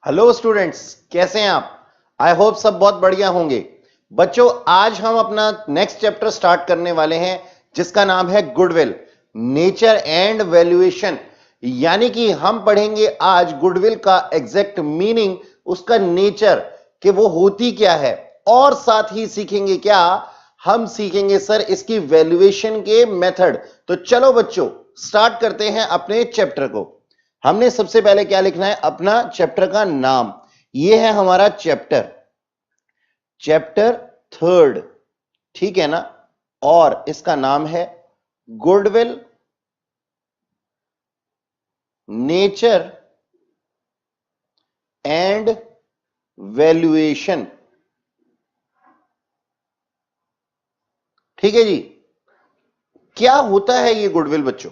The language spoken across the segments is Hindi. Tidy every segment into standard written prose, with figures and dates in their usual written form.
हेलो स्टूडेंट्स, कैसे हैं आप? आई होप सब बहुत बढ़िया होंगे। बच्चों, आज हम अपना नेक्स्ट चैप्टर स्टार्ट करने वाले हैं जिसका नाम है गुडविल, नेचर एंड वैल्यूएशन। यानी कि हम पढ़ेंगे आज गुडविल का एग्जैक्ट मीनिंग, उसका नेचर कि वो होती क्या है, और साथ ही सीखेंगे क्या, हम सीखेंगे सर इसकी वैल्यूएशन के मेथड। तो चलो बच्चों, स्टार्ट करते हैं अपने चैप्टर को। हमने सबसे पहले क्या लिखना है, अपना चैप्टर का नाम। यह है हमारा चैप्टर, चैप्टर 3, ठीक है ना। और इसका नाम है गुडविल, नेचर एंड वैल्यूएशन। ठीक है जी। क्या होता है ये गुडविल बच्चों?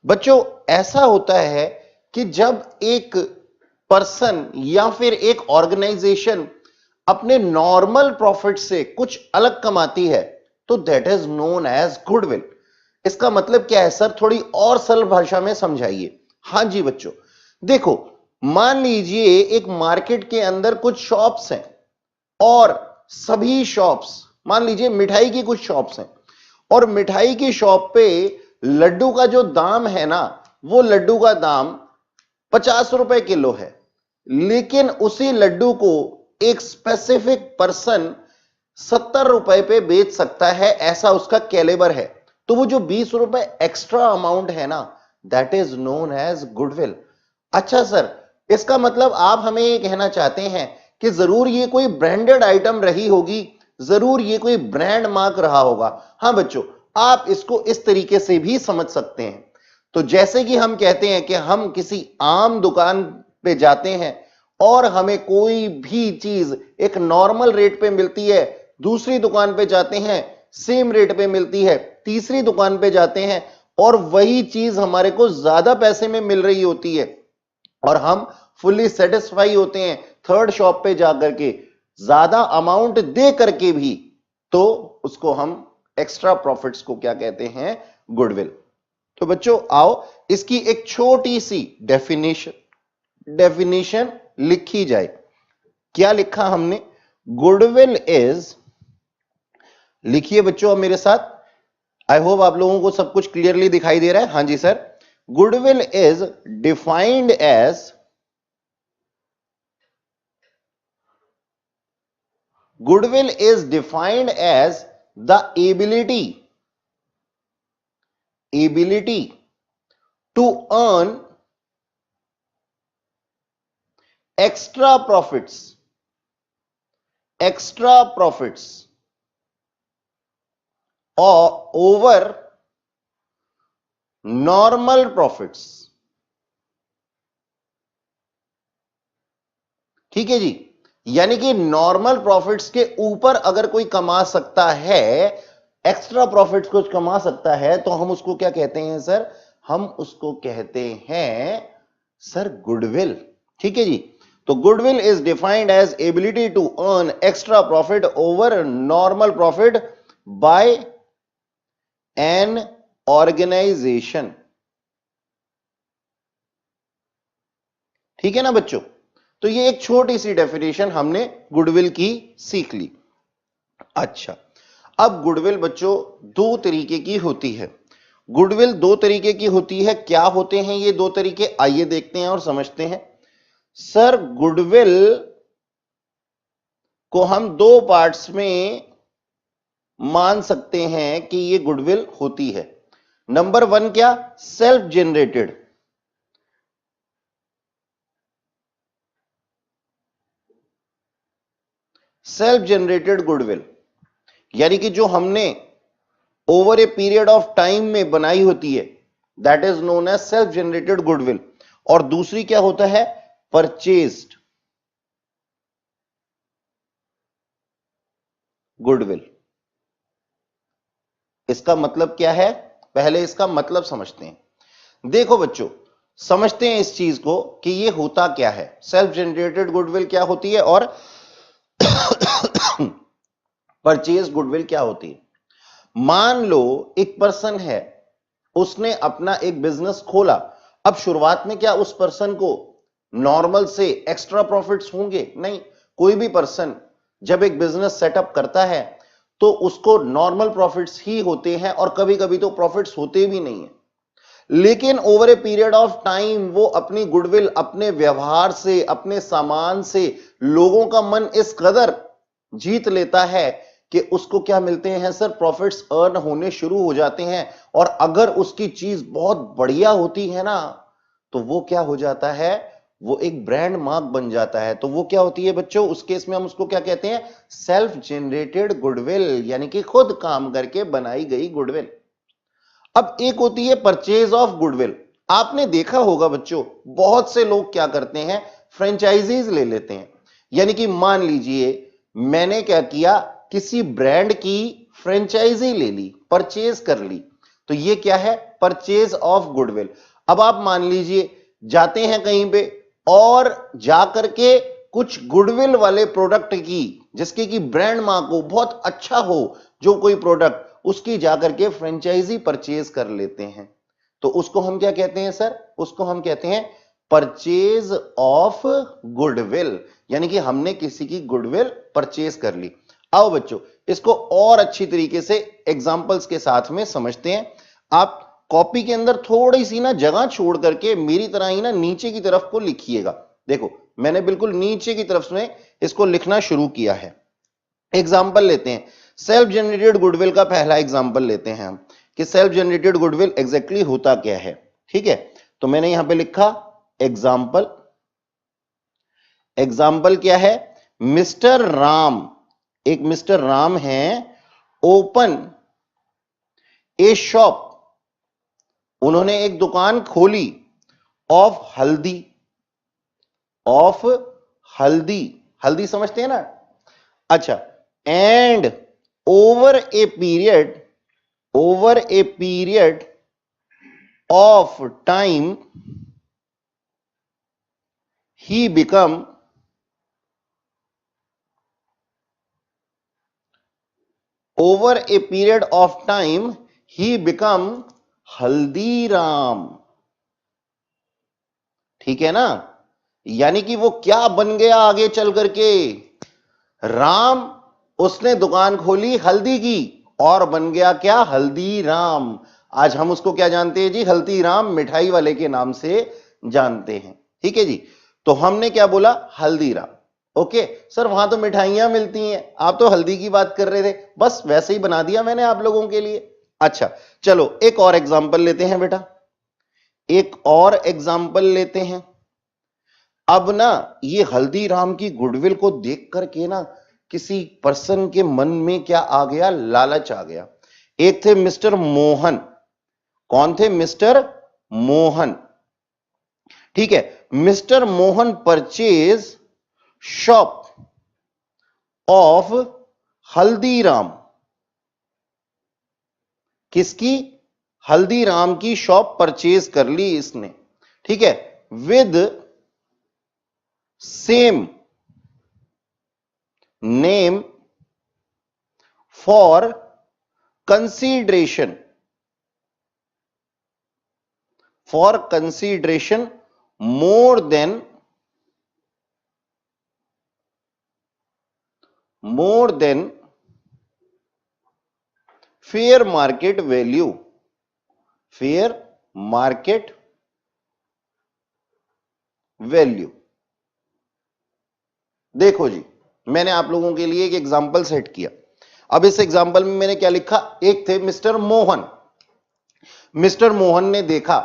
बच्चों, ऐसा होता है कि जब एक पर्सन या फिर एक ऑर्गेनाइजेशन अपने नॉर्मल प्रॉफिट से कुछ अलग कमाती है तो that is known as goodwill. इसका मतलब क्या है सर, थोड़ी और सरल भाषा में समझाइए। हां जी बच्चों, देखो, मान लीजिए एक मार्केट के अंदर कुछ शॉप्स हैं और सभी शॉप्स, मान लीजिए मिठाई की कुछ शॉप्स हैं और मिठाई की शॉप पे लड्डू का जो दाम है ना, वो लड्डू का दाम 50 रुपए किलो है। लेकिन उसी लड्डू को एक स्पेसिफिक पर्सन 70 रुपए पे बेच सकता है, ऐसा उसका कैलिबर है। तो वो जो 20 रुपए एक्स्ट्रा अमाउंट है ना, that is known as goodwill. अच्छा सर, इसका मतलब आप हमें ये कहना चाहते हैं कि जरूर ये कोई ब्रांडेड आइटम रही होगी, जरूर ये कोई ब्रांड मार्क रहा होगा। हां बच्चों, आप इसको इस तरीके से भी समझ सकते हैं। तो जैसे कि हम कहते हैं कि हम किसी आम दुकान पे जाते हैं और हमें कोई भी चीज एक नॉर्मल रेट पे मिलती है, दूसरी दुकान पे जाते हैं सेम रेट पे मिलती है, तीसरी दुकान पे जाते हैं और वही चीज हमारे को ज्यादा पैसे में मिल रही होती है और हम फुल्ली सेटिस्फाई होते हैं थर्ड शॉप पे जाकर के ज्यादा अमाउंट दे करके भी, तो उसको हम एक्स्ट्रा प्रॉफिट्स को क्या कहते हैं, गुडविल। तो बच्चों आओ, इसकी एक छोटी सी डेफिनेशन लिखी जाए। क्या लिखा हमने? गुडविल इज, लिखिए बच्चों अब मेरे साथ। आई होप आप लोगों को सब कुछ क्लियरली दिखाई दे रहा है। हां जी sir. Goodwill is defined as, goodwill is defined as the ability to earn extra profits or over normal profits। ठीक है जी। यानी कि नॉर्मल प्रॉफिट्स के ऊपर अगर कोई कमा सकता है, एक्स्ट्रा प्रॉफिट्स कुछ कमा सकता है, तो हम उसको क्या कहते हैं सर? हम उसको कहते हैं सर गुडविल। ठीक है जी। तो goodwill is defined as ability to earn extra profit over normal profit by an organisation. ठीक है ना बच्चों? तो ये एक छोटी सी डेफिनेशन हमने गुडविल की सीख ली। अच्छा, अब गुडविल बच्चों दो तरीके की होती है। गुडविल दो तरीके की होती है। क्या होते हैं ये दो तरीके, आइए देखते हैं और समझते हैं। सर, गुडविल को हम दो पार्ट्स में मान सकते हैं कि ये गुडविल होती है। नंबर 1 क्या? Self generated. Self generated goodwill, यानी कि जो हमने over a period of time में बनाई होती है, that is known as self generated goodwill. और दूसरी क्या होता है? Purchased goodwill. इसका मतलब क्या है? पहले इसका मतलब समझते हैं। देखो बच्चों, समझते हैं इस चीज को कि ये होता क्या है, सेल्फ जनरेटेड गुडविल क्या होती है और परचेज गुडविल क्या होती है। मान लो एक पर्सन है, उसने अपना एक बिजनेस खोला। अब शुरुआत में क्या उस पर्सन को नॉर्मल से एक्स्ट्रा प्रॉफिट्स होंगे? नहीं। कोई भी पर्सन जब एक बिजनेस सेटअप करता है तो उसको नॉर्मल प्रॉफिट्स ही होते हैं और कभी कभी तो प्रॉफिट्स होते भी नहीं है, लेकिन over a period of time वो अपनी गुडविल, अपने व्यवहार से, अपने सामान से लोगों का मन इस कदर जीत लेता है कि उसको क्या मिलते हैं सर, प्रॉफिट्स अर्न होने शुरू हो जाते हैं। और अगर उसकी चीज बहुत बढ़िया होती है ना तो वो क्या हो जाता है, वो एक ब्रांड मार्क बन जाता है। तो वो क्या होती है बच्चों, उस केस में हम उसको क्या कहते हैं, सेल्फ जनरेटेड गुडविल, यानी कि खुद काम करके बनाई गई गुडविल। अब एक होती है परचेज ऑफ गुडविल। आपने देखा होगा बच्चों, बहुत से लोग क्या करते हैं, फ्रेंचाइजीज ले लेते हैं। यानी कि मान लीजिए मैंने क्या किया, किसी ब्रांड की फ्रेंचाइजी ले ली, परचेज कर ली, तो ये क्या है, परचेज ऑफ गुडविल। अब आप मान लीजिए जाते हैं कहीं पे और जाकर के कुछ गुडविल वाले प्रोडक्ट की, जिसके की ब्रांड मार्क हो, बहुत अच्छा हो जो कोई प्रोडक्ट, उसकी जाकर के फ्रेंचाइजी परचेज कर लेते हैं। तो उसको हम क्या कहते हैं सर, उसको हम कहते हैं परचेज ऑफ गुडविल, यानी कि हमने किसी की गुडविल परचेज कर ली। आओ बच्चों इसको और अच्छी तरीके से एग्जांपल्स के साथ में समझते हैं। आप कॉपी के अंदर थोड़ी सी ना जगह छोड़ करके मेरी तरह ही ना नीचे की तरफ को लिखिएगा। देखो मैंने बिल्कुल नीचे की तरफ में इसको लिखना शुरू किया है। एग्जाम्पल लेते हैं, सेल्फ जनरेटेड गुडविल का पहला एग्जाम्पल लेते हैं हम कि सेल्फ जनरेटेड गुडविल एग्जैक्टली होता क्या है। ठीक है, तो मैंने यहां पे लिखा एग्जाम्पल। एग्जाम्पल क्या है, मिस्टर राम, एक मिस्टर राम है, ओपन ए शॉप, उन्होंने एक दुकान खोली, ऑफ हल्दी, ऑफ हल्दी, हल्दी समझते हैं ना। अच्छा, and over a period of time he become over a period of time he become Haldiram. ठीक है ना, यानी कि वो क्या बन गया आगे चल करके, राम, उसने दुकान खोली हल्दी की और बन गया क्या, हल्दीराम। आज हम उसको क्या जानते हैं जी, हल्दीराम मिठाई वाले के नाम से जानते हैं। ठीक है जी, तो हमने क्या बोला, हल्दीराम। ओके सर, वहां तो मिठाइयां मिलती हैं, आप तो हल्दी की बात कर रहे थे, बस वैसे ही बना दिया मैंने आप लोगों के लिए। अच्छा चलो एक और एग्जाम्पल लेते हैं बेटा, एक और एग्जाम्पल लेते हैं। अब ना ये हल्दीराम की गुडविल को देख करके ना किसी पर्सन के मन में क्या आ गया, लालच आ गया। एक थे मिस्टर मोहन, कौन थे, मिस्टर मोहन। ठीक है, mister Mohan purchase shop of Haldiram, किसकी, हल्दीराम की शॉप परचेज कर ली इसने। ठीक है, with same name for consideration, for consideration more than fair market value, fair market value। देखो जी, मैंने आप लोगों के लिए एक एग्जांपल सेट किया। अब इस एग्जांपल में मैंने क्या लिखा, एक थे मिस्टर मोहन। मिस्टर मोहन ने देखा,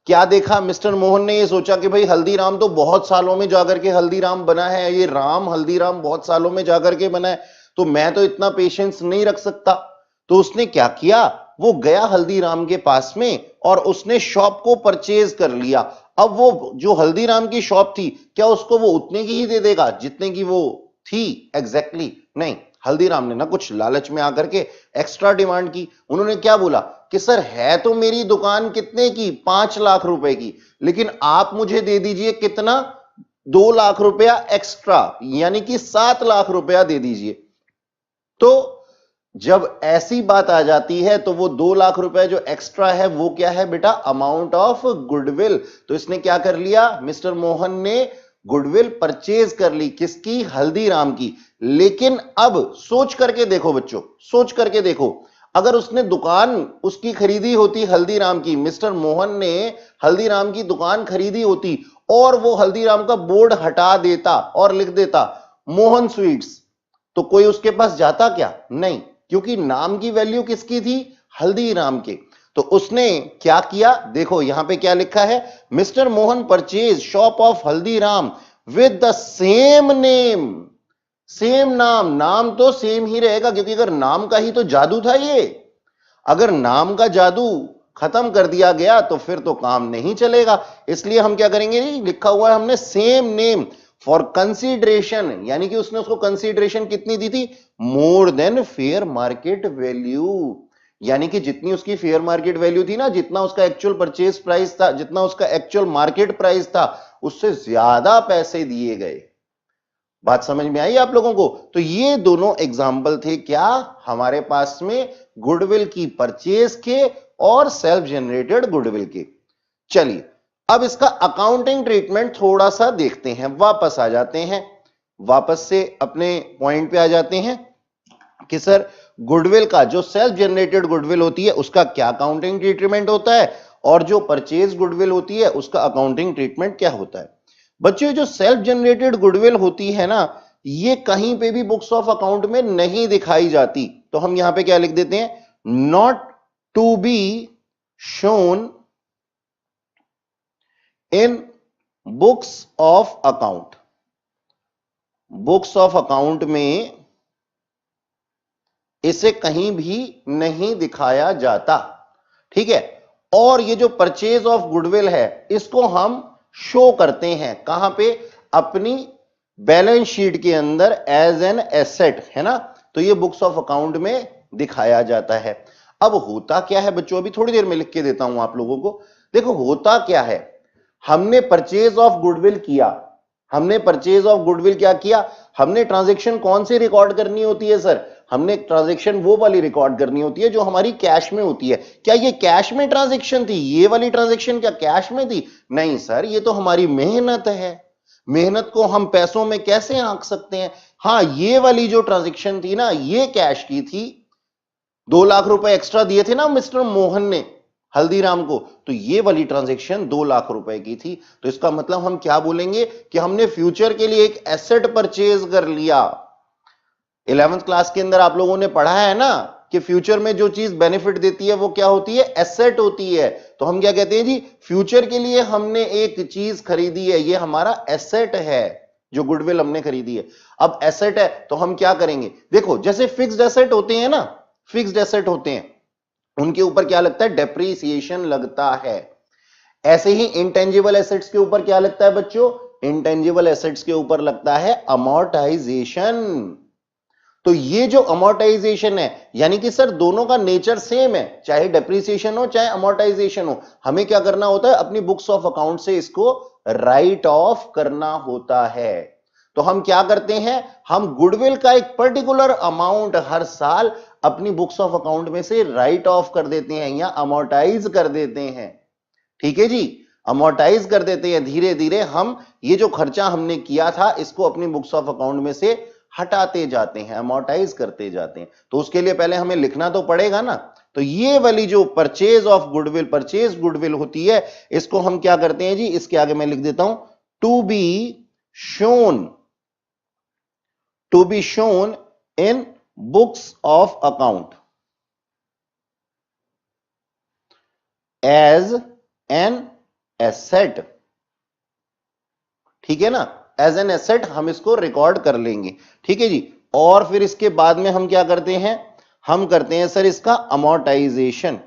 क्या देखा, मिस्टर मोहन ने ये सोचा कि भाई हल्दीराम तो बहुत सालों में जाकर के हल्दीराम बना है, ये राम हल्दीराम बहुत सालों में जाकर के बना है, तो मैं तो इतना पेशेंस नहीं रख सकता। तो उसने क्या किया, वो गया हल्दीराम के पास में और उसने शॉप को परचेज कर लिया। अब वो जो हल्दीराम की शॉप थी, क्या उसको वो उतने की ही दे देगा जितने की वो थी एग्जैक्टली? नहीं, हल्दीराम ने ना कुछ लालच में आकर के एक्स्ट्रा डिमांड की। उन्होंने क्या बोला कि सर है तो मेरी दुकान कितने की, 5 लाख रुपए की, लेकिन आप मुझे दे दीजिए कितना, 2 लाख रुपया एक्स्ट्रा, यानी कि 7 लाख रुपया दे दीजिए। तो जब ऐसी बात आ जाती है तो वो 2 लाख रुपए जो एक्स्ट्रा है वो क्या है बेटा, अमाउंट ऑफ गुडविल। तो इसने क्या कर लिया, मिस्टर मोहन ने गुडविल परचेज कर ली, किसकी, हल्दीराम की। लेकिन अब सोच करके देखो बच्चों, सोच करके देखो, अगर उसने दुकान उसकी खरीदी होती हल्दीराम की, मिस्टर मोहन ने हल्दीराम की दुकान खरीदी होती और वो हल्दीराम का बोर्ड हटा देता और लिख देता मोहन स्वीट्स, तो कोई उसके पास जाता क्या, नहीं, क्योंकि नाम की वैल्यू किसकी थी, हल्दीराम के। तो उसने क्या किया, देखो यहां पे क्या लिखा है, mister Mohan purchase shop of Haldiram with the same name. Same नाम, नाम तो सेम ही रहेगा, क्योंकि अगर नाम का ही तो जादू था ये, अगर नाम का जादू खत्म कर दिया गया तो फिर तो काम नहीं चलेगा। इसलिए हम क्या करेंगे, लिखा हुआ है हमने सेम नेम फॉर कंसीडरेशन, यानी कि उसने उसको कंसीडरेशन कितनी दी थी, more than fair market value, यानी कि जितनी उसकी फेयर मार्केट वैल्यू थी ना, जितना उसका एक्चुअल परचेज प्राइस था, जितना उसका एक्चुअल मार्केट प्राइस था, उससे ज्यादा पैसे दिए गए। बात समझ में आई आप लोगों को। तो ये दोनों एग्जाम्पल थे क्या हमारे पास में, गुडविल की परचेज के और सेल्फ जनरेटेड गुडविल के। चलिए अब इसका अकाउंटिंग ट्रीटमेंट थोड़ा सा देखते हैं, वापस आ जाते हैं, वापस से अपने पॉइंट पे आ जाते हैं कि सर गुडविल का जो सेल्फ जनरेटेड गुडविल होती है उसका क्या अकाउंटिंग ट्रीटमेंट होता है, और जो परचेज गुडविल होती है उसका अकाउंटिंग ट्रीटमेंट क्या होता है। बच्चों जो सेल्फ जनरेटेड गुडविल होती है ना, ये कहीं पे भी बुक्स ऑफ अकाउंट में नहीं दिखाई जाती, तो हम यहां पे क्या लिख देते हैं, not to be shown in books of account. Books of account में इसे कहीं भी नहीं दिखाया जाता, ठीक है। और ये जो परचेज ऑफ गुडविल है इसको हम शो करते हैं कहां पे, अपनी बैलेंस शीट के अंदर एज एन एसेट, है ना। तो ये बुक्स ऑफ अकाउंट में दिखाया जाता है। अब होता क्या है बच्चों, अभी थोड़ी देर में लिख के देता हूं आप लोगों को। देखो होता क्या है, हमने परचेज ऑफ गुडविल किया, हमने परचेज ऑफ गुडविल क्या किया, हमने ट्रांजैक्शन कौन सी रिकॉर्ड करनी होती है सर, हमने ट्रांजैक्शन वो वाली रिकॉर्ड करनी होती है जो हमारी कैश में होती है। क्या ये कैश में ट्रांजैक्शन थी, ये वाली ट्रांजैक्शन क्या कैश में थी, नहीं सर, ये तो हमारी मेहनत है, मेहनत को हम पैसों में कैसे आंक सकते हैं। हां ये वाली जो ट्रांजैक्शन थी ना ये कैश की थी, 2 लाख रुपए एक्स्ट्रा दिए थे ना मिस्टर मोहन ने हल्दीराम को, तो ये वाली ट्रांजैक्शन 2 लाख रुपए की थी। तो इसका मतलब हम क्या बोलेंगे कि हमने फ्यूचर के लिए एक एसेट परचेज कर लिया। 11th क्लास के अंदर आप लोगों ने पढ़ा है ना कि फ्यूचर में जो चीज बेनिफिट देती है वो क्या होती है, एसेट होती है। तो हम क्या कहते हैं जी, फ्यूचर के लिए हमने एक चीज खरीदी है, ये हमारा एसेट है, जो गुडविल हमने खरीदी है। अब एसेट है तो हम क्या करेंगे, देखो जैसे फिक्स्ड एसेट होते हैं ना, फिक्स्ड एसेट होते हैं उनके ऊपर क्या लगता है, डेप्रीसिएशन लगता है। ऐसे ही इंटेंजिबल एसेट्स के ऊपर क्या लगता है बच्चों, इंटेंजिबल एसेट्स के ऊपर लगता है अमोर्टाइजेशन। तो ये जो अमोर्टाइजेशन है, यानी कि सर दोनों का नेचर सेम है, चाहे डेप्रीसिएशन हो चाहे अमोर्टाइजेशन हो, हमें क्या करना होता है, अपनी बुक्स ऑफ अकाउंट से इसको राइट ऑफ करना होता है। तो हम क्या करते हैं, हम गुडविल का एक पर्टिकुलर अमाउंट हर साल अपनी बुक्स ऑफ अकाउंट में से राइट ऑफ कर देते हैं या अमोर्टाइज कर देते हैं, ठीक है जी, अमोर्टाइज कर देते हैं। धीरे धीरे हम ये जो खर्चा हमने किया था इसको अपनी बुक्स ऑफ अकाउंट में से हटाते जाते हैं, अमोर्टाइज करते जाते हैं। तो उसके लिए पहले हमें लिखना तो पड़ेगा ना। तो ये वाली जो purchase of goodwill, purchase goodwill होती है, इसको हम क्या करते हैं जी, इसके आगे मैं लिख देता हूं to be shown, to be shown in books of account as an asset, ठीक है ना, एज एन एसेट हम इसको रिकॉर्ड कर लेंगे, ठीक है जी। और फिर इसके बाद में हम क्या करते हैं, हम करते हैं सर इसका amortisation,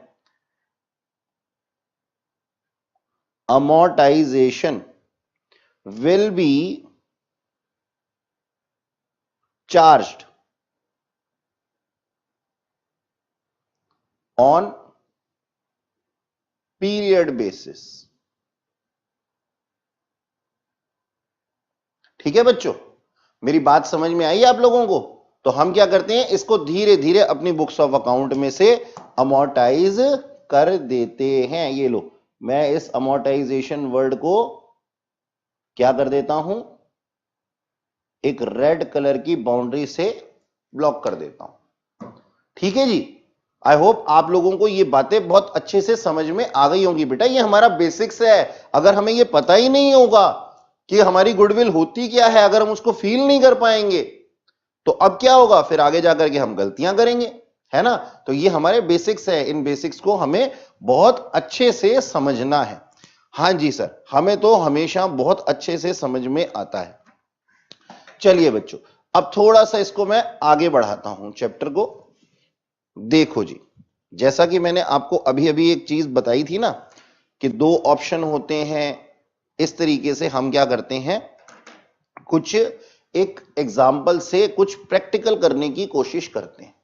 amortisation will be charged on period basis, ठीक है बच्चों, मेरी बात समझ में आई आप लोगों को। तो हम क्या करते हैं, इसको धीरे धीरे अपनी बुक्स ऑफ अकाउंट में से अमोर्टाइज कर देते हैं। ये लो, मैं इस अमोर्टाइजेशन वर्ड को क्या कर देता हूं, एक रेड कलर की बाउंड्री से ब्लॉक कर देता हूं। ठीक है जी, आई होप आप लोगों को ये बातें बहुत अच्छे से समझ में आ गई होंगी। बेटा ये हमारा बेसिक्स है, अगर हमें ये पता ही नहीं होगा कि हमारी गुडविल होती क्या है, अगर हम उसको फील नहीं कर पाएंगे तो अब क्या होगा, फिर आगे जाकर के हम गलतियां करेंगे, है ना। तो ये हमारे बेसिक्स है, इन बेसिक्स को हमें बहुत अच्छे से समझना है। हां जी सर, हमें तो हमेशा बहुत अच्छे से समझ में आता है। चलिए बच्चों, अब थोड़ा सा इसको मैं आगे बढ़ाता हूं चैप्टर को। देखो जी, जैसा कि मैंने आपको अभी अभी एक चीज बताई थी ना कि दो ऑप्शन होते हैं, इस तरीके से हम क्या करते हैं, कुछ एक एग्जाम्पल से कुछ प्रैक्टिकल करने की कोशिश करते हैं।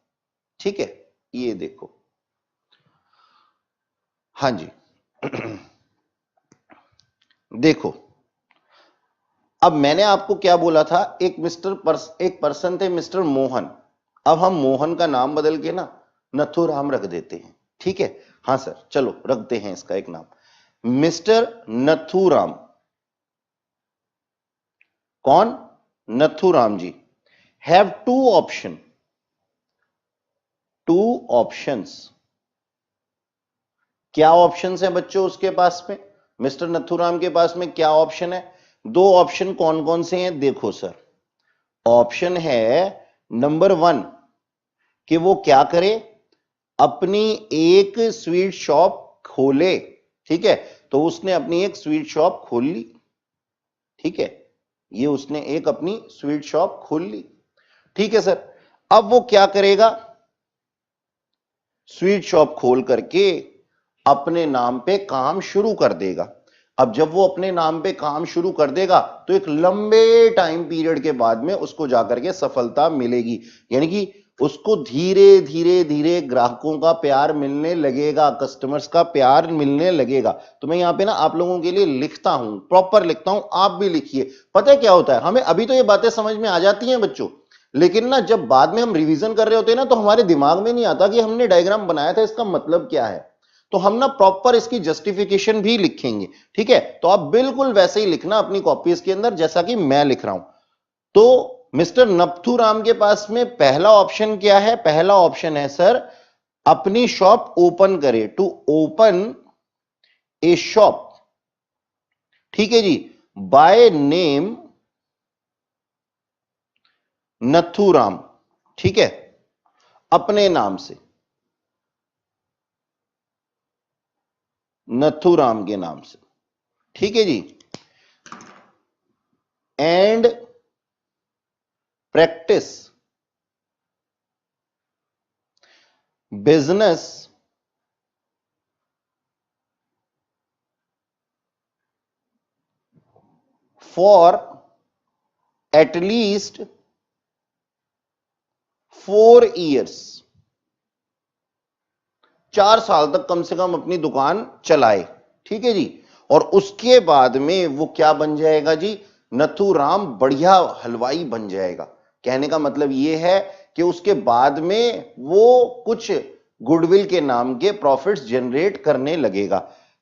ठीक है, ये देखो, हां जी देखो, अब मैंने आपको क्या बोला था, एक पर्सन थे मिस्टर मोहन। अब हम मोहन का नाम बदल के ना नथुराम रख देते हैं। ठीक है, हाँ सर, चलो रखते हैं इसका एक नाम, मिस्टर नथुराम। कौन, Nathuram ji. Have two options. क्या ऑप्शंस है बच्चों उसके पास में, मिस्टर नथुराम के पास में क्या ऑप्शन है, दो ऑप्शन कौन कौन से हैं, देखो सर। ऑप्शन है नंबर 1 कि वो क्या करे, अपनी एक स्वीट शॉप खोले। ठीक है, तो उसने अपनी एक स्वीट शॉप खोल ली। ठीक है, ये उसने एक अपनी स्वीट शॉप खोल ली। ठीक है सर, अब वो क्या करेगा, स्वीट शॉप खोल करके अपने नाम पे काम शुरू कर देगा। अब जब वो अपने नाम पे काम शुरू कर देगा तो एक लंबे टाइम पीरियड के बाद में उसको जाकर के सफलता मिलेगी, यानी कि उसको धीरे धीरे धीरे ग्राहकों का प्यार मिलने लगेगा, कस्टमर्स का प्यार मिलने लगेगा। तो मैं यहां पे ना आप लोगों के लिए लिखता हूं, प्रॉपर लिखता हूं, आप भी लिखिए। पता है क्या होता है, हमें अभी तो ये बातें समझ में आ जाती हैं बच्चों, लेकिन ना जब बाद में हम रिवीजन कर रहे होते हैं ना, तो हमारे दिमाग में नहीं आता कि हमने डायग्राम बनाया था इसका मतलब क्या है। तो हम ना प्रॉपर इसकी जस्टिफिकेशन भी लिखेंगे। ठीक है, तो आप बिल्कुल वैसे ही लिखना अपनी कॉपीज के अंदर जैसा कि मैं लिख रहा हूं। तो मिस्टर नथुराम के पास में पहला ऑप्शन क्या है, पहला ऑप्शन है सर, अपनी शॉप ओपन करे, टू ओपन ए शॉप। ठीक है जी, बाय नेम नथुराम। ठीक है, अपने नाम से, नथुराम के नाम से। ठीक है जी, and practise business for at least 4 years, 4 साल तक कम से कम अपनी दुकान चलाए। ठीक है जी, और उसके बाद में वो क्या बन जाएगा जी, नथुराम बढ़िया हलवाई बन जाएगा। कहने का मतलब ये है कि उसके बाद में वो कुछ गुडविल के नाम के प्रॉफिट्स जनरेट करने लगेगा।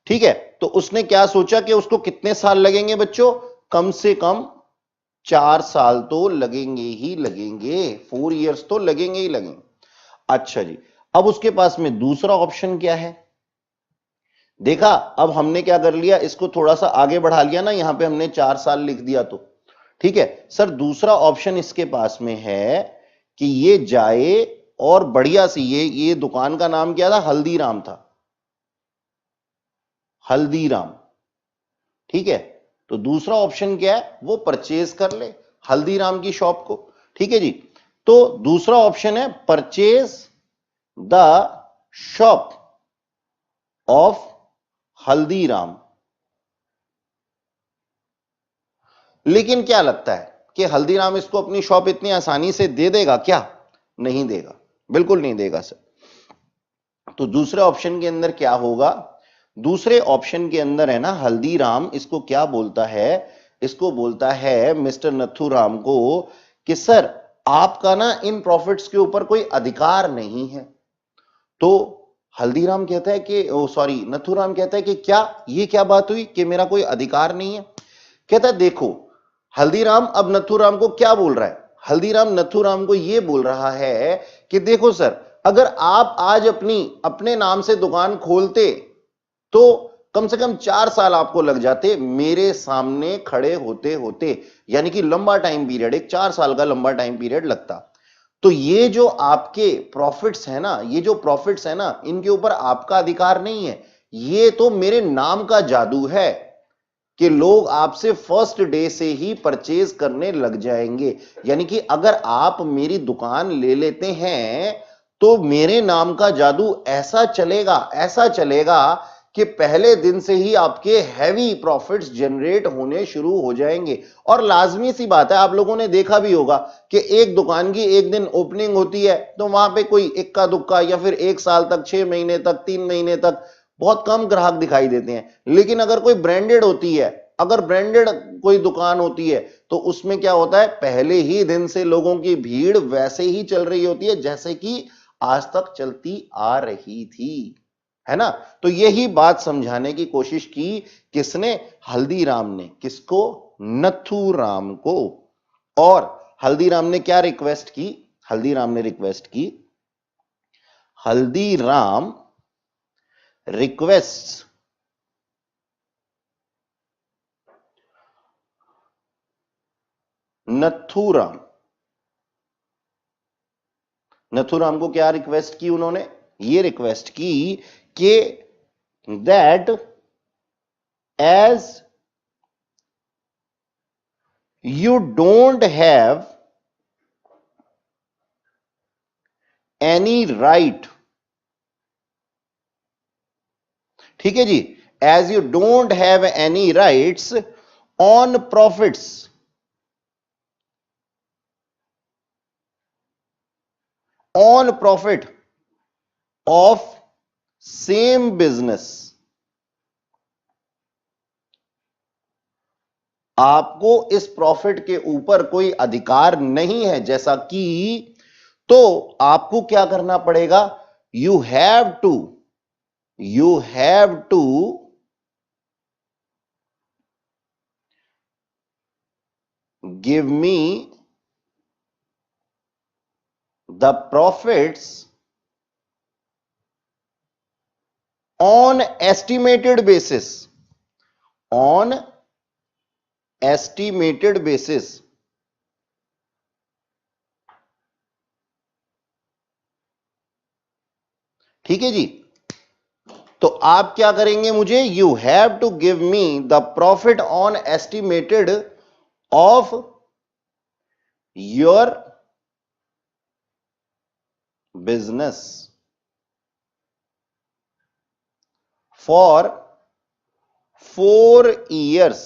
ठीक है, तो उसने क्या सोचा कि उसको कितने साल लगेंगे बच्चों, कम से कम 4 साल तो लगेंगे ही लगेंगे, 4 years तो लगेंगे ही लगेंगे। अच्छा जी, अब उसके पास में दूसरा ऑप्शन क्या है, देखा, अब हमने क्या कर लिया, इसको थोड़ा सा आगे बढ़ा लिया ना, यहां पे हमने 4 साल लिख दिया। तो ठीक है सर, दूसरा ऑप्शन इसके पास में है कि ये जाए और बढ़िया सी, ये दुकान का नाम क्या था, हल्दीराम था, हल्दीराम। ठीक है, तो दूसरा ऑप्शन क्या है, वो परचेज कर ले हल्दीराम की शॉप को। ठीक है जी, तो दूसरा ऑप्शन है purchase the shop of Haldiram. लेकिन क्या लगता है कि हल्दीराम इसको अपनी शॉप इतनी आसानी से दे देगा क्या, नहीं देगा, बिल्कुल नहीं देगा सर। तो दूसरे ऑप्शन के अंदर क्या होगा, दूसरे ऑप्शन के अंदर है ना, हल्दीराम इसको क्या बोलता है, इसको बोलता है मिस्टर नथुराम को कि सर आपका ना इन प्रॉफिट्स के ऊपर कोई अधिकार नहीं है। तो हल्दीराम कहता है कि सॉरी नथुराम कहता है कि क्या ये क्या बात हुई कि मेरा कोई अधिकार नहीं है। कहता है देखो, हल्दीराम अब नथुराम को क्या बोल रहा है, हल्दीराम नथुराम को यह बोल रहा है कि देखो सर, अगर आप आज अपने नाम से दुकान खोलते तो कम से कम 4 साल आपको लग जाते मेरे सामने खड़े होते होते, यानी कि लंबा टाइम पीरियड, एक 4 साल का लंबा टाइम पीरियड लगता। तो ये जो आपके प्रॉफिट्स है ना, ये जो प्रॉफिट्स है ना, इनके ऊपर आपका अधिकार नहीं है। ये तो मेरे नाम का जादू है कि लोग आपसे फर्स्ट डे से ही परचेज करने लग जाएंगे। यानी कि अगर आप मेरी दुकान ले लेते हैं तो मेरे नाम का जादू ऐसा चलेगा कि पहले दिन से ही आपके हैवी प्रॉफिट्स जनरेट होने शुरू हो जाएंगे। और लाजमी सी बात है, आप लोगों ने देखा भी होगा कि एक दुकान की एक दिन ओपनिंग होती है तो वहां पे कोई इक्का दुक्का या फिर 1 साल तक, 6 महीने तक, 3 महीने तक बहुत कम ग्राहक दिखाई देते हैं। लेकिन अगर कोई ब्रांडेड होती है, अगर ब्रांडेड कोई दुकान होती है तो उसमें क्या होता है, पहले ही दिन से लोगों की भीड़ वैसे ही चल रही होती है जैसे कि आज तक चलती आ रही थी, है ना। तो यही बात समझाने की कोशिश की किसने, हल्दीराम ने। किसको, नथुराम को। और हल्दीराम ने क्या रिक्वेस्ट की, हल्दीराम ने रिक्वेस्ट की, हल्दीराम रिक्वेस्ट नथुराम, नथुराम को क्या रिक्वेस्ट की उन्होंने, ये रिक्वेस्ट की कि that as you don't have any right, ठीक है जी, as you don't have any rights on profits of same business, आपको इस प्रॉफिट के ऊपर कोई अधिकार नहीं है। जैसा कि तो आपको क्या करना पड़ेगा, you have to give me the profits on estimated basis, on estimated basis. ठीक है जी, तो आप क्या करेंगे, मुझे you have to give me the profit on estimated of your business for 4 years.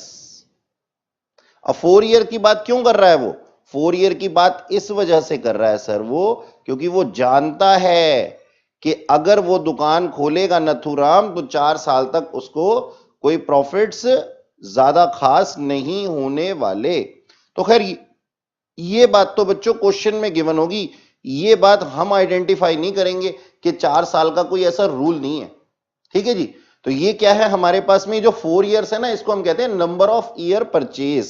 अब 4 ईयर की बात क्यों कर रहा है वो, 4 ईयर की बात इस वजह से कर रहा है सर वो, क्योंकि वो जानता है कि अगर वो दुकान खोलेगा नथुराम तो 4 साल तक उसको कोई प्रॉफिट्स ज्यादा खास नहीं होने वाले। तो खैर ये बात तो बच्चों क्वेश्चन में गिवन होगी, ये बात हम आइडेंटिफाई नहीं करेंगे कि 4 साल का कोई ऐसा रूल नहीं है। ठीक है जी, तो ये क्या है हमारे पास में, जो 4 ईयर्स है ना, इसको हम कहते हैं नंबर ऑफ ईयर परचेज।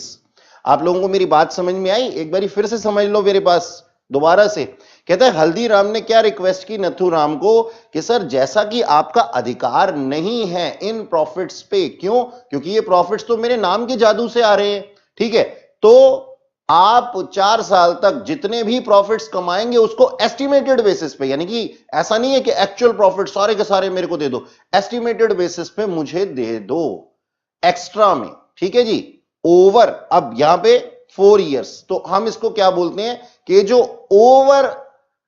आप लोगों को मेरी बात समझ में आई, एक बार फिर से समझ लो मेरे पास दोबारा से। कहता है हल्दीराम ने क्या रिक्वेस्ट की नथुराम को कि सर जैसा कि आपका अधिकार नहीं है इन प्रॉफिट्स पे, क्यों, क्योंकि ये प्रॉफिट्स तो मेरे नाम के जादू से आ रहे हैं, ठीक है, तो आप 4 साल तक जितने भी प्रॉफिट्स कमाएंगे उसको एस्टिमेटेड बेसिस पे, यानी कि ऐसा नहीं है कि एक्चुअल प्रॉफिट सारे के सारे मेरे को दे दो, एस्टिमेटेड बेसिस पे मुझे दे दो एक्स्ट्रा में। ठीक है जी, ओवर, अब यहां पे 4 ईयर्स, तो हम इसको क्या बोलते हैं कि जो ओवर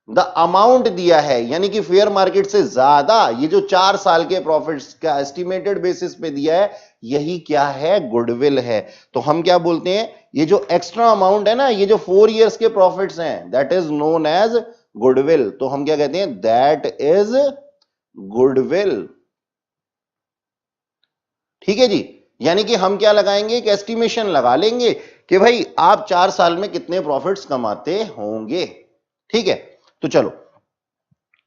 द अमाउंट दिया है, यानी कि फेयर मार्केट से ज्यादा ये जो 4 साल के प्रॉफिट्स का एस्टिमेटेड बेसिस पे दिया है, यही क्या है, गुडविल है। तो हम क्या बोलते हैं, ये जो एक्स्ट्रा अमाउंट है ना, ये जो 4 ईयर्स के प्रॉफिट्स हैं, that is known as goodwill. तो हम क्या कहते हैं, दैट इज गुडविल। ठीक है जी, यानी कि हम क्या लगाएंगे, एक एस्टिमेशन लगा लेंगे कि भाई आप 4 साल में कितने प्रॉफिट्स कमाते होंगे। ठीक है, तो चलो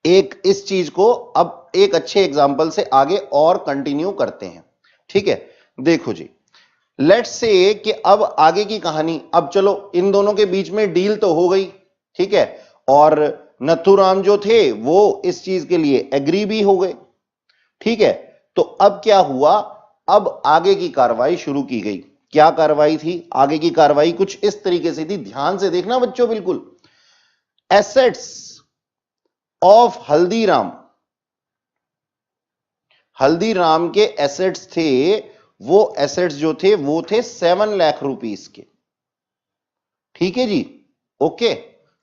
एक इस चीज को अब एक अच्छे एग्जांपल से आगे और कंटिन्यू करते हैं। ठीक है, देखो जी, लेट्स से कि अब आगे की कहानी, अब चलो इन दोनों के बीच में डील तो हो गई। ठीक है, और नथुराम जो थे वो इस चीज के लिए एग्री भी हो गए। ठीक है, तो अब क्या हुआ, अब आगे की कार्रवाई शुरू की गई। क्या कार्रवाई थी? आगे की कार्रवाई कुछ इस तरीके से थी, ध्यान से देखना बच्चों बिल्कुल। एसेट्स ऑफ हल्दीराम, हल्दीराम के एसेट्स थे, वो एसेट्स जो थे वो थे 7 लाख रुपीस के। ठीक है जी, ओके,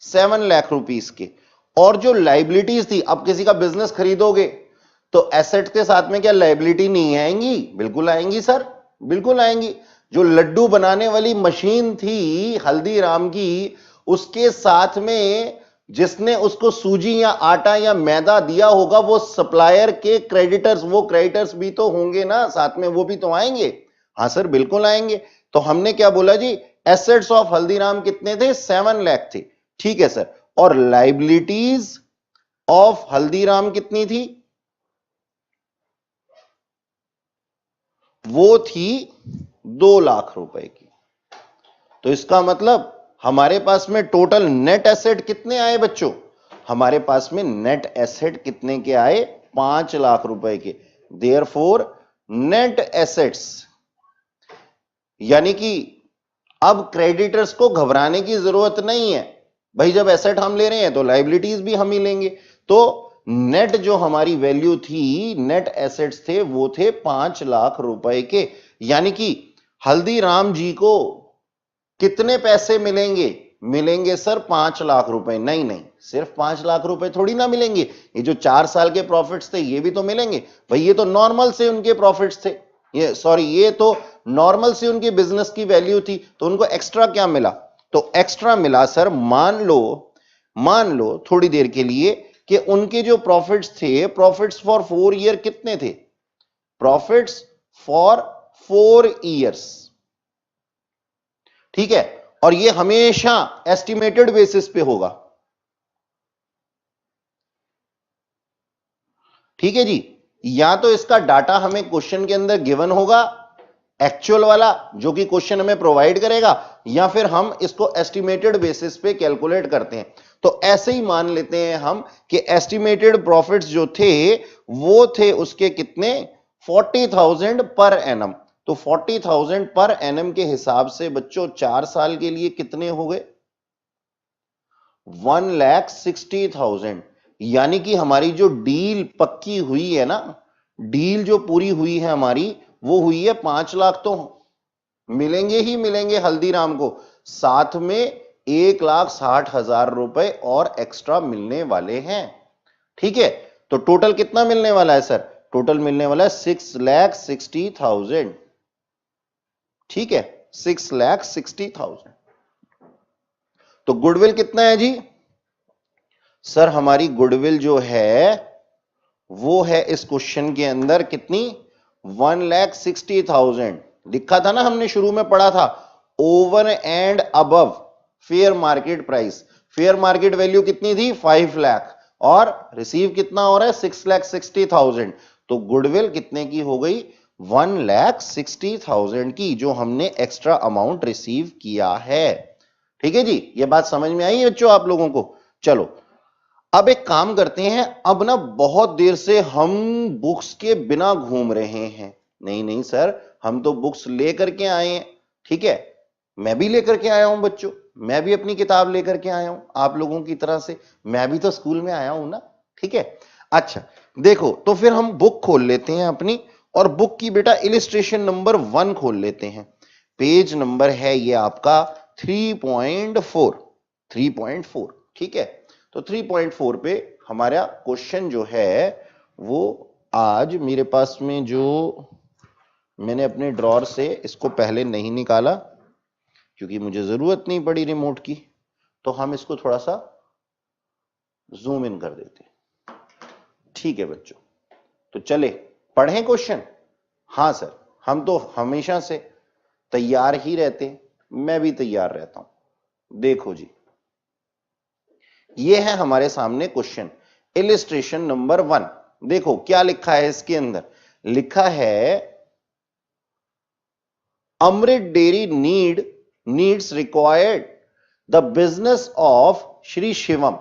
7 लाख रुपीस के। और जो लाइबिलिटीज थी, अब किसी का बिजनेस खरीदोगे तो एसेट के साथ में क्या लाइबिलिटी नहीं आएंगी? बिल्कुल आएंगी सर, बिल्कुल आएंगी। जो लड्डू बनाने वाली मशीन थी हल्दीराम की, उसके साथ में जिसने उसको सूजी या आटा या मैदा दिया होगा वो सप्लायर के क्रेडिटर्स, वो क्रेडिटर्स भी तो होंगे ना साथ में, वो भी तो आएंगे। हाँ सर बिल्कुल आएंगे। तो हमने क्या बोला जी, एसेट्स ऑफ हल्दीराम कितने थे? 7 लाख थे। ठीक है सर, और लाइबिलिटीज ऑफ हल्दीराम कितनी थी? वो थी 2 लाख रुपए की। तो इसका मतलब हमारे पास में टोटल नेट एसेट कितने आए बच्चों? हमारे पास में नेट एसेट कितने के आए? 5 लाख रुपए के। देयरफॉर नेट एसेट्स, यानी कि अब क्रेडिटर्स को घबराने की जरूरत नहीं है भाई, जब एसेट हम ले रहे हैं तो लाइबिलिटीज भी हम ही लेंगे। तो नेट जो हमारी वैल्यू थी, नेट एसेट्स थे वो थे 5 लाख रुपए के। यानी कि हल्दीराम जी को कितने पैसे मिलेंगे? मिलेंगे सर 5 लाख रुपए। नहीं नहीं, सिर्फ 5 लाख रुपए थोड़ी ना मिलेंगे, ये जो 4 साल के प्रॉफिट्स थे ये भी तो मिलेंगे भाई। ये तो नॉर्मल से उनके प्रॉफिट्स थे, ये सॉरी ये तो नॉर्मल से उनकी बिजनेस की वैल्यू थी, तो उनको एक्स्ट्रा क्या मिला? तो एक्स्ट्रा मिला सर, मान लो थोड़ी देर के लिए कि उनके जो प्रॉफिट्स थे, प्रॉफिट्स फॉर 4 ईयर कितने थे? Profits for 4 years. ठीक है, और ये हमेशा एस्टिमेटेड बेसिस पे होगा। ठीक है जी, या तो इसका डाटा हमें क्वेश्चन के अंदर गिवन होगा एक्चुअल वाला जो कि क्वेश्चन हमें प्रोवाइड करेगा, या फिर हम इसको एस्टिमेटेड बेसिस पे कैलकुलेट करते हैं। तो ऐसे ही मान लेते हैं हम कि एस्टिमेटेड प्रॉफिट्स जो थे वो थे उसके कितने? 40,000 पर एनम। तो 40,000 पर एनम के हिसाब से बच्चों 4 साल के लिए कितने हो गए? 1,60,000। यानी कि हमारी जो डील पक्की हुई है ना, डील जो पूरी हुई है हमारी, वो हुई है 5 लाख तो मिलेंगे ही मिलेंगे हल्दीराम को, साथ में 1,60,000 रुपए और एक्स्ट्रा मिलने वाले हैं। ठीक है, तो टोटल कितना मिलने वाला है सर? टोटल मिलने वाला है 6,60,000। ठीक है, 6,60,000। तो गुडविल कितना है जी? सर हमारी गुडविल जो है वो है इस क्वेश्चन के अंदर कितनी? 1,60,000। लिखा था ना हमने, शुरू में पढ़ा था, over and above fair market price. Fair market value कितनी थी? 5 लाख, और रिसीव कितना हो रहा है? 6,60,000। तो गुडविल कितने की हो गई? 1,60,000 की, जो हमने एक्स्ट्रा अमाउंट रिसीव किया है। ठीक है जी, ये बात समझ में आई बच्चों आप लोगों को? चलो अब एक काम करते हैं, अब ना बहुत देर से हम बुक्स के बिना घूम रहे हैं। नहीं नहीं सर, हम तो बुक्स लेकर के आए हैं। ठीक है, मैं भी लेकर के आया हूं बच्चों, मैं भी अपनी किताब लेकर के आया हूं आप लोगों की तरह से, मैं भी तो स्कूल में आया हूं ना। ठीक है, अच्छा देखो, तो फिर हम बुक खोल लेते हैं अपनी, और बुक की बेटा इलिस्ट्रेशन नंबर 1 खोल लेते हैं। पेज नंबर है ये आपका 3.4। 3.4, ठीक है। तो 3.4 पे हमारा क्वेश्चन जो है वो, आज मेरे पास में जो मैंने अपने ड्रॉर से इसको पहले नहीं निकाला क्योंकि मुझे जरूरत नहीं पड़ी रिमोट की, तो हम इसको थोड़ा सा जूम इन कर देते हैं। ठीक है बच्चों, तो चले पढ़ें क्वेश्चन। हाँ सर, हम तो हमेशा से तैयार ही रहते हैं, मैं भी तैयार रहता हूं। देखो जी, ये है हमारे सामने क्वेश्चन, इलिस्ट्रेशन नंबर 1। देखो क्या लिखा है इसके अंदर, लिखा है Amrit dairy needs required the business of Shri Shivam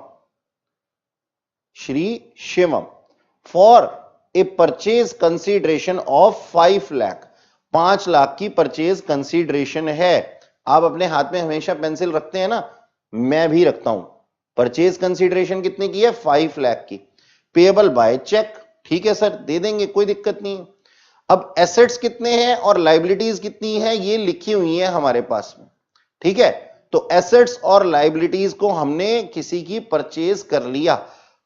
for a purchase consideration of 5 lakh. 5 lakh की परचेज कंसीडरेशन है। आप अपने हाथ में हमेशा पेंसिल रखते हैं ना, मैं भी रखता हूं। परचेज कंसीडरेशन कितने की है? 5 लाख की। पेएबल बाय चेक, ठीक है सर, दे देंगे, कोई दिक्कत नहीं है। अब एसेट्स कितने हैं और लाइबिलिटीज कितनी है ये लिखी हुई है हमारे पास में, ठीक है। तो एसेट्स और लाइबिलिटीज को हमने किसी की परचेज कर लिया,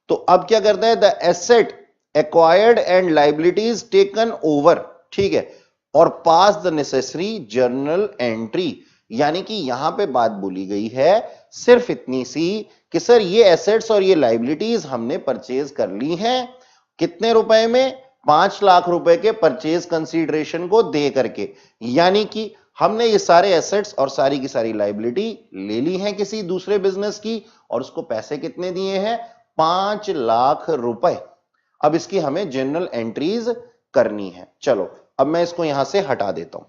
तो अब क्या करता है, the asset acquired and liabilities taken over, ठीक है, और पास द नेसेसरी जर्नल एंट्री। यानी कि यहां पे बात बोली गई है सिर्फ इतनी सी कि सर ये एसेट्स और ये लाइबिलिटीज हमने परचेज कर ली हैं, कितने रुपए में? 5 लाख रुपए के परचेज कंसीडरेशन को दे करके। यानी कि हमने ये सारे एसेट्स और सारी की सारी लाइबिलिटी ले ली हैं किसी दूसरे बिजनेस की, और उसको पैसे कितने दिए हैं? 5 लाख रुपए। अब इसकी हमें जनरल एंट्रीज करनी है। चलो अब मैं इसको यहां से हटा देता हूं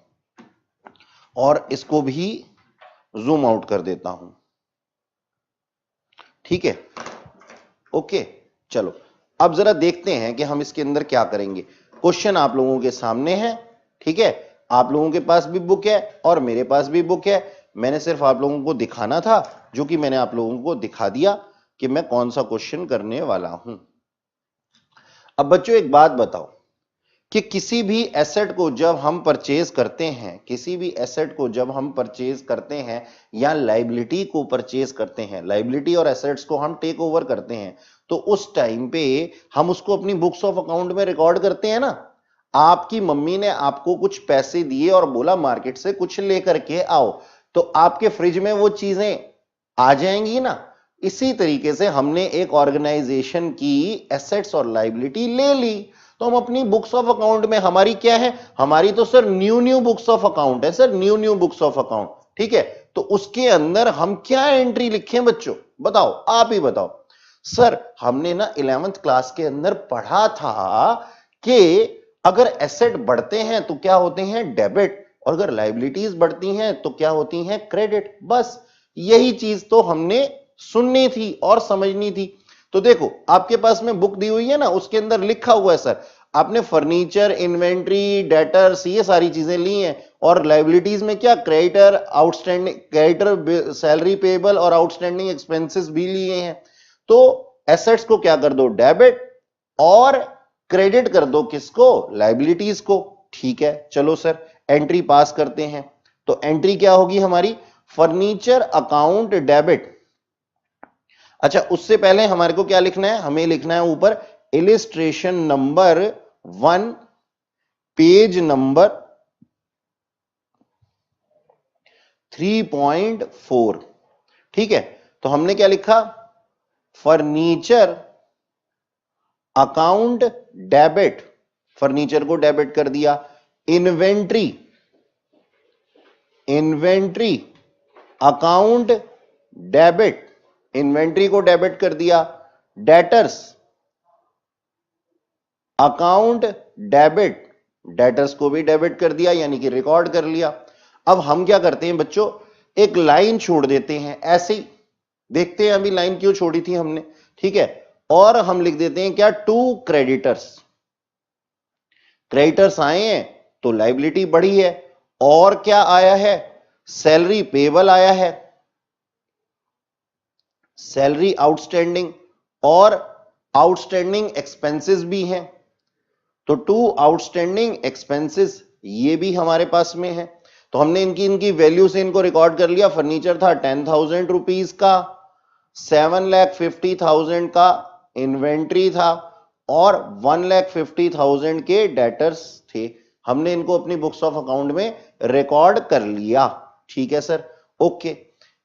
और इसको भी जूम आउट कर देता हूं, ठीक है, ओके। चलो अब जरा देखते हैं कि हम इसके अंदर क्या करेंगे। क्वेश्चन आप लोगों के सामने है, ठीक है, आप लोगों के पास भी बुक है और मेरे पास भी बुक है। मैंने सिर्फ आप लोगों को दिखाना था, जो कि मैंने आप लोगों को दिखा दिया कि मैं कौन सा क्वेश्चन करने वाला हूं। अब बच्चों एक बात बताओ कि किसी भी एसेट को जब हम परचेज करते हैं, किसी भी एसेट को जब हम परचेज करते हैं या लाइबिलिटी को परचेज करते हैं, लाइबिलिटी और एसेट्स को हम टेक ओवर करते हैं, तो उस टाइम पे हम उसको अपनी बुक्स ऑफ अकाउंट में रिकॉर्ड करते हैं ना। आपकी मम्मी ने आपको कुछ पैसे दिए और बोला मार्केट से कुछ लेकर के आओ, तो आपके फ्रिज में वो चीजें आ जाएंगी ना। इसी तरीके से हमने एक ऑर्गेनाइजेशन की एसेट्स और लाइबिलिटी ले ली, तो हम अपनी बुक्स ऑफ अकाउंट में, हमारी क्या है, हमारी तो sir new books of account है sir, new books of account, ठीक है। तो उसके अंदर हम क्या एंट्री लिखें बच्चों, बताओ, आप ही बताओ। सर हमने ना 11th क्लास के अंदर पढ़ा था कि अगर एसेट बढ़ते हैं तो क्या होते हैं, डेबिट, और अगर लाइबिलिटीज बढ़ती हैं तो क्या होती हैं, क्रेडिट। बस यही चीज तो हमने सुननी थी और समझनी थी। तो देखो आपके पास में बुक दी हुई है ना, उसके अंदर लिखा हुआ है सर, आपने फर्नीचर, इन्वेंट्री, डेटर्स, ये सारी चीजें ली हैं, और लाइबिलिटीज में क्या, creditor, outstanding creditor, salary payable और आउटस्टैंडिंग एक्सपेंसेस भी लिए हैं। तो एसेट्स को क्या कर दो, डेबिट, और क्रेडिट कर दो किसको, लाइबिलिटीज को, ठीक है। चलो सर एंट्री पास करते हैं। तो एंट्री क्या होगी हमारी, फर्नीचर अकाउंट डेबिट। अच्छा उससे पहले हमारे को क्या लिखना है, हमें लिखना है ऊपर इलिस्ट्रेशन नंबर 1 पेज नंबर 3.4, ठीक है। तो हमने क्या लिखा, फर्नीचर अकाउंट डेबिट, फर्नीचर को डेबिट कर दिया। इन्वेंट्री अकाउंट डेबिट, इन्वेंट्री को डेबिट कर दिया। डेटर्स अकाउंट डेबिट, डेटर्स को भी डेबिट कर दिया, यानी कि रिकॉर्ड कर लिया। अब हम क्या करते हैं बच्चों, एक लाइन छोड़ देते हैं ऐसे ही, देखते हैं अभी लाइन क्यों छोड़ी थी हमने, ठीक है। और हम लिख देते हैं क्या, टू क्रेडिटर्स। क्रेडिटर्स आए हैं तो लाइबिलिटी बढ़ी है, और क्या आया है, सैलरी पेबल आया है, सैलरी आउटस्टैंडिंग, और आउटस्टैंडिंग एक्सपेंसेस भी हैं। तो टू आउटस्टैंडिंग एक्सपेंसेस ये भी हमारे पास में है। तो हमने इनकी वैल्यू से इनको रिकॉर्ड कर लिया। फर्नीचर था 10,000 रुपीज का, 7,50,000 का इन्वेंट्री था, और 1,50,000 के डेटर्स थे। हमने इनको अपनी बुक्स ऑफ अकाउंट में रिकॉर्ड कर लिया, ठीक है सर, ओके।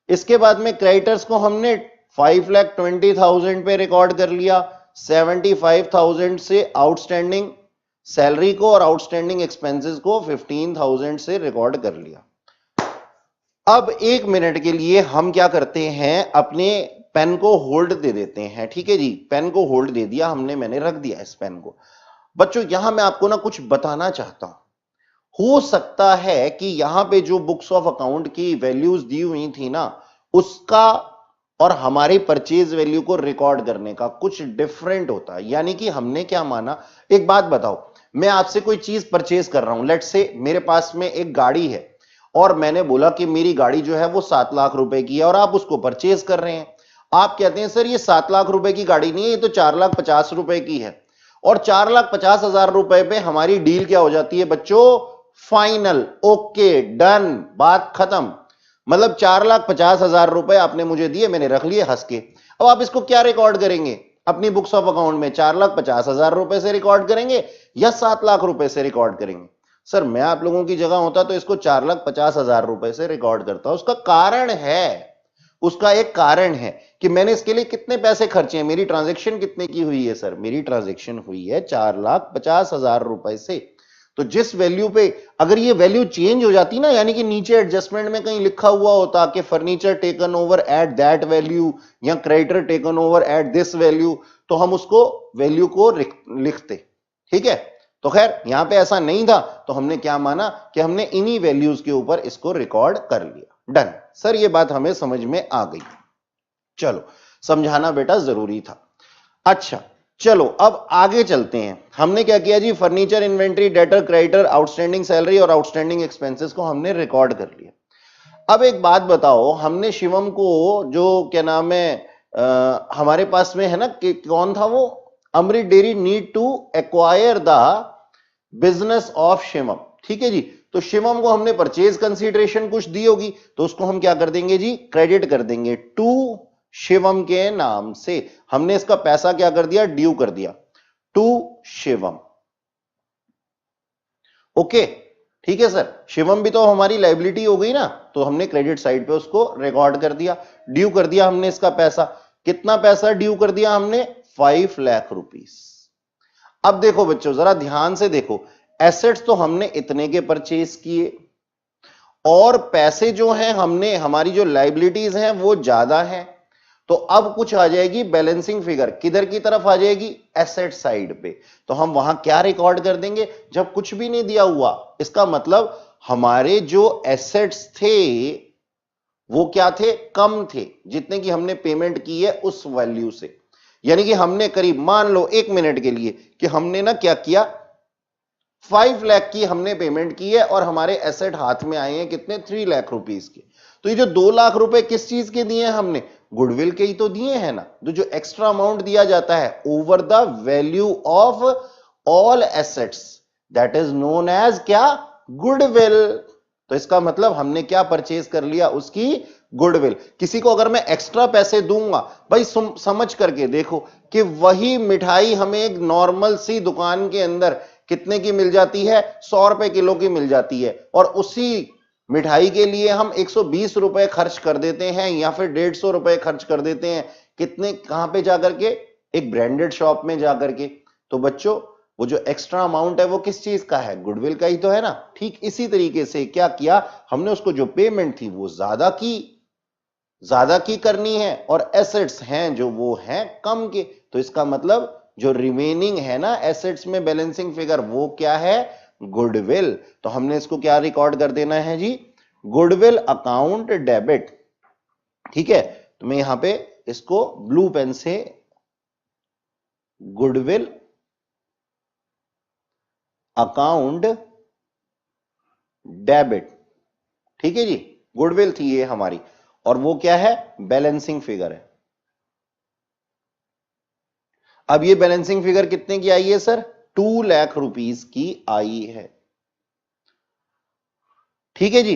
इसके बाद में क्रेडिटर्स को हमने 5,20,000 पे रिकॉर्ड कर लिया, 75,000 से आउटस्टैंडिंग सैलरी को और आउटस्टैंडिंग एक्सपेंसेस को 15,000 से रिकॉर्ड कर लिया। अब 1 मिनट के लिए हम क्या करते हैं, अपने पेन को होल्ड दे देते हैं। ठीक है जी, पेन को होल्ड दे दिया हमने, मैंने रख दिया इस पेन को। बच्चों यहां मैं आपको ना कुछ बताना चाहता हूं। हो सकता है कि यहां पे जो बुक्स ऑफ अकाउंट की वैल्यूज दी हुई थी ना, उसका और हमारी परचेज वैल्यू को रिकॉर्ड करने का कुछ डिफरेंट होता है। यानी कि हमने क्या माना, एक बात बताओ, मैं आपसे कोई चीज परचेज कर रहा हूं, लेट्स से मेरे पास में एक गाड़ी है और मैंने बोला कि मेरी गाड़ी जो है वो 7 लाख रुपए की है और आप उसको परचेज कर रहे हैं। आप कहते हैं सर ये 7 लाख रुपए की गाड़ी नहीं है, ये तो 4,50,000 की है। और 4,50,000 रुपए पे हमारी डील क्या हो जाती है बच्चों, फाइनल, ओके, डन, बात खत्म। मतलब 4,50,000 रुपए आपने मुझे दिए, मैंने रख लिए हंस के। अब आप इसको क्या रिकॉर्ड करेंगे अपनी बुक्स ऑफ अकाउंट में, 4,50,000 रुपए से रिकॉर्ड करेंगे या 7 लाख रुपए से रिकॉर्ड करेंगे? सर मैं आप लोगों की जगह होता तो इसको 4,50,000 रुपए से रिकॉर्ड करता। उसका कारण है, उसका एक कारण है कि मैंने इसके लिए कितने पैसे खर्चे हैं, मेरी ट्रांजैक्शन कितने की हुई है। सर मेरी ट्रांजैक्शन हुई है 4,50,000 रुपए से। तो जिस वैल्यू पे अगर ये वैल्यू चेंज हो जाती ना, यानी कि नीचे एडजस्टमेंट में कहीं लिखा हुआ होता कि furniture taken over at that value या creditor taken over at this value, तो हम उसको वैल्यू को लिखते। ठीक है, तो खैर यहां पे ऐसा नहीं था, तो हमने क्या माना कि हमने इन्हीं वैल्यूज के ऊपर इसको रिकॉर्ड कर लिया। डन सर, ये बात हमें समझ में आ गई। चलो, समझाना बेटा जरूरी था। अच्छा चलो अब आगे चलते हैं। हमने क्या किया जी, furniture inventory debtor creditor outstanding salary और आउटस्टैंडिंग एक्सपेंसेस को हमने रिकॉर्ड कर लिया। अब एक बात बताओ, हमने शिवम को जो क्या नाम है हमारे पास में है ना कि कौन था वो, Amrit dairy need to acquire the business of Shivam. ठीक है जी, तो शिवम को हमने परचेज कंसीडरेशन कुछ दी होगी, तो उसको हम क्या कर देंगे जी, क्रेडिट कर देंगे टू शिवम के नाम से। हमने इसका पैसा क्या कर दिया, ड्यू कर दिया टू शिवम। ओके ठीक है सर, शिवम भी तो हमारी लाइबिलिटी हो गई ना, तो हमने क्रेडिट साइड पे उसको रिकॉर्ड कर दिया, ड्यू कर दिया हमने इसका पैसा। कितना पैसा ड्यू कर दिया हमने, 5 लाख रुपीस। अब देखो बच्चों जरा ध्यान से देखो, एसेट्स तो हमने इतने के परचेज किए और पैसे जो हैं हमने, हमारी जो लाइबिलिटीज हैं वो ज्यादा हैं। तो अब कुछ आ जाएगी बैलेंसिंग फिगर, किधर की तरफ आ जाएगी, एसेट साइड पे। तो हम वहां क्या रिकॉर्ड कर देंगे, जब कुछ भी नहीं दिया हुआ, इसका मतलब हमारे जो एसेट्स थे वो क्या थे, कम थे, जितने की हमने पेमेंट की है उस वैल्यू से। यानी कि हमने करीब, मान लो 1 मिनट के लिए कि हमने ना क्या किया, 5 लाख की हमने पेमेंट की है और हमारे एसेट हाथ में आए हैं कितने, 3 लाख रुपीस के। तो ये जो 2 लाख रुपए किस चीज के दिए हैं हमने, गुडविल के ही तो दिए हैं ना। तो जो एक्स्ट्रा अमाउंट दिया जाता है over the value of all assets, that is known as क्या, गुडविल। तो इसका मतलब हमने क्या परचेज कर लिया, उसकी गुडविल। किसी को अगर मैं एक्स्ट्रा पैसे दूंगा, भाई समझ करके देखो कि वही मिठाई हमें एक नॉर्मल सी दुकान के अंदर कितने की मिल जाती है, 100 रुपए किलो की मिल जाती है, और उसी मिठाई के लिए हम 120 रुपए खर्च कर देते हैं या फिर 150 रुपए खर्च कर देते हैं, कितने, कहां पे जाकर के, एक ब्रांडेड शॉप में जाकर के। तो बच्चों वो जो एक्स्ट्रा अमाउंट है वो किस चीज का है, गुडविल का ही तो है ना। ठीक इसी तरीके से क्या किया हमने, उसको जो पेमेंट थी वो ज्यादा की करनी है, और एसेट्स हैं जो वो हैं कम के। तो इसका मतलब जो रिमेनिंग है ना एसेट्स में बैलेंसिंग फिगर, वो क्या है, गुडविल। तो हमने इसको क्या रिकॉर्ड कर देना है जी, गुडविल अकाउंट डेबिट। ठीक है, तो मैं यहां पे इसको ब्लू पेन से गुडविल अकाउंट डेबिट। ठीक है जी, गुडविल थी ये हमारी, और वो क्या है, बैलेंसिंग फिगर है। अब ये बैलेंसिंग फिगर कितने की आई है सर, 2 लाख रुपीस की आई है। ठीक है जी,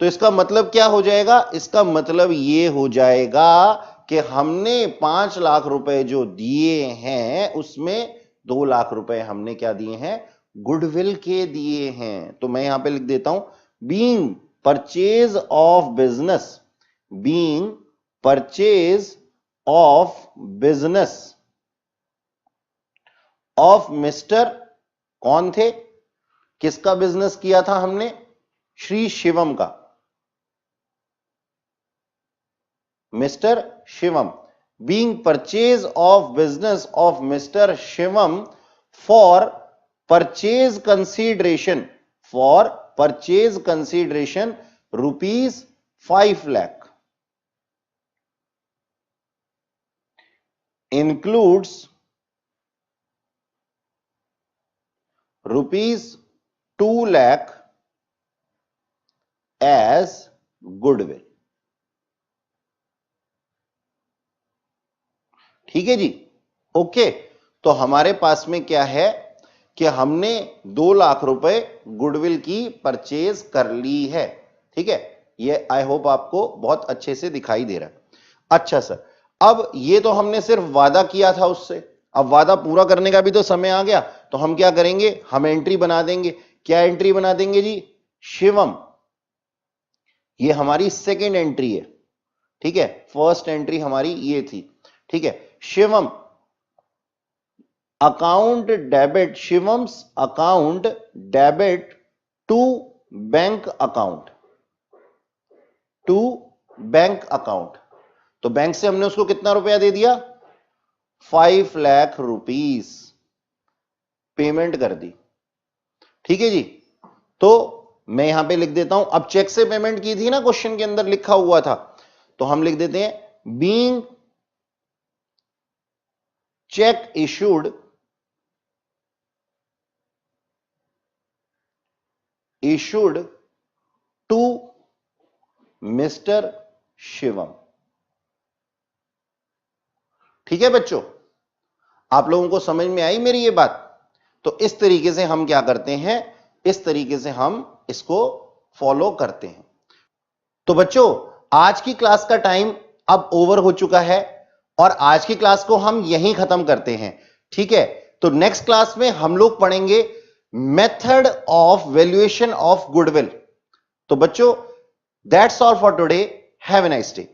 तो इसका मतलब क्या हो जाएगा, इसका मतलब ये हो जाएगा कि हमने 5 लाख रुपए जो दिए हैं उसमें 2 लाख रुपए हमने क्या दिए हैं, गुडविल के दिए हैं। तो मैं यहां पे लिख देता हूं, being purchase of business, being purchase of business of mister, कौन थे, किसका बिजनेस किया था हमने, श्री शिवम का। Mr. Shivam. Being purchase of business of Mr. Shivam for purchase consideration rupees 5 lakh includes rupees 2 lakh as goodwill. ठीक है जी, ओके। तो हमारे पास में क्या है कि हमने 2 लाख रुपए गुडविल की परचेज कर ली है। ठीक है, ये आई होप आपको बहुत अच्छे से दिखाई दे रहा है। अच्छा सर, अब ये तो हमने सिर्फ वादा किया था उससे, अब वादा पूरा करने का भी तो समय आ गया, तो हम क्या करेंगे, हम एंट्री बना देंगे। क्या एंट्री बना देंगे जी? शिवम, ये हमारी सेकेंड एंट्री है। ठीक है, फर्स्ट एंट्री हमारी ये थी। ठीक है, Shivam account debit, Shivam's account debit to bank account, तो बैंक से हमने उसको कितना रुपया दे दिया? 5 लाख रुपीस पेमेंट कर दी। ठीक है जी, तो मैं यहां पे लिख देता हूं, अब चेक से पेमेंट की थी ना, क्वेश्चन के अंदर लिखा हुआ था, तो हम लिख देते हैं being cheque issued to mister Shivam. ठीक है बच्चों, आप लोगों को समझ में आई मेरी ये बात? तो इस तरीके से हम क्या करते हैं, इस तरीके से हम इसको फॉलो करते हैं। तो बच्चों, आज की क्लास का टाइम अब ओवर हो चुका है और आज की क्लास को हम यहीं खत्म करते हैं। ठीक है, तो नेक्स्ट क्लास में हम लोग पढ़ेंगे method of valuation of goodwill. तो बच्चों, that's all for today, have a nice day.